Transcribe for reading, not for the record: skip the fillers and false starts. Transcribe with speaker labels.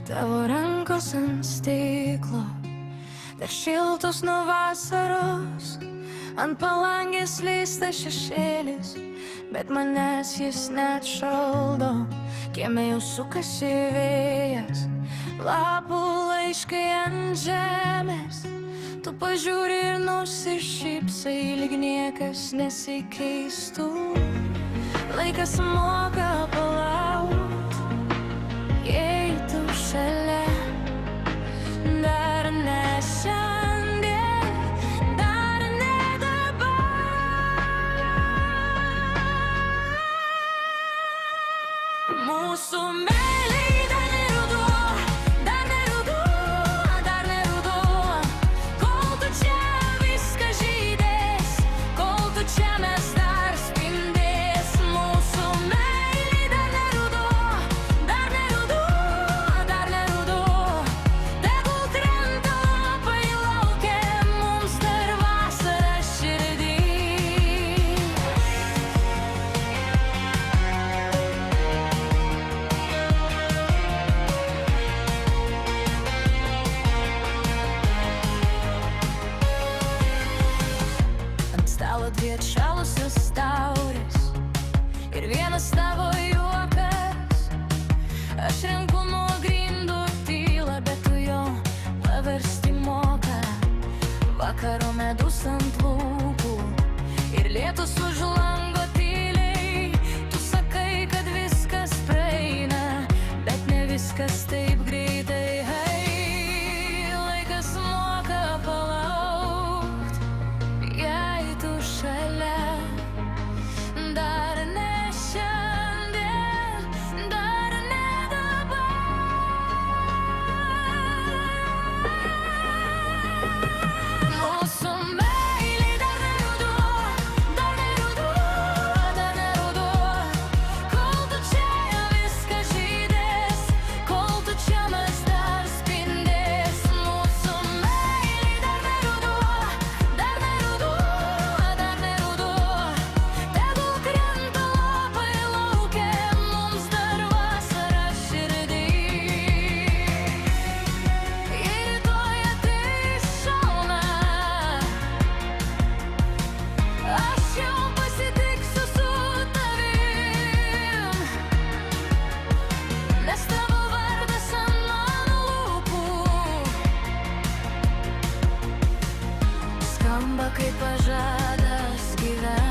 Speaker 1: Tavo rankos ant stiklo, dar šiltos nuo vasaros. Ant palangės lysta šešėlis, bet manęs jis net šaldo. Kieme jau sukasi vėjas, lapų laiškai ant žemės. Tu pažiūri ir nusišypsai, lyg niekas nesikeistų. Laikas moka palaukt, jei tu šalia. Dar ne šiandien, dar ne dabar. Mūsų meilei dar ne ruduo, dar ne ruduo, dar ne ruduo. Kol tu čia viskas žydės, kol tu čia mes dar spindės. Mūsų meilei dar ne ruduo, dar ne ruduo, dar ne ruduo. Tegul krenta lapai lauke, mums dar vasara širdį. Ant stalo dvi atšalusios taurės ir vienas tavo juokas. Aš renku nuo grindų tylą, bet tu jo paversti moka. Vakaro medus ant lūpų ir lietus už lango tyliai. Tu sakai, kad viskas praeina, bet ne viskas taip greitai. Hei, laikas moka palaukt, jei tu šalia. Dar ne šiandien, dar ne dabar. Mūsų meilei dar ne ruduo, dar ne ruduo, dar ne ruduo. Kol tu čia viskas žydės, kol tu čia mes dar spindės. Mūsų meilei dar ne ruduo, dar ne ruduo, dar ne ruduo. Tegul krenta lapai lauke, mums dar vasara širdį. Jei rytoj ateis šalna, aš jau pasitiksiu su tavim, nes tavo vardas ant mano lūpų skamba kaip pažadas gyventi.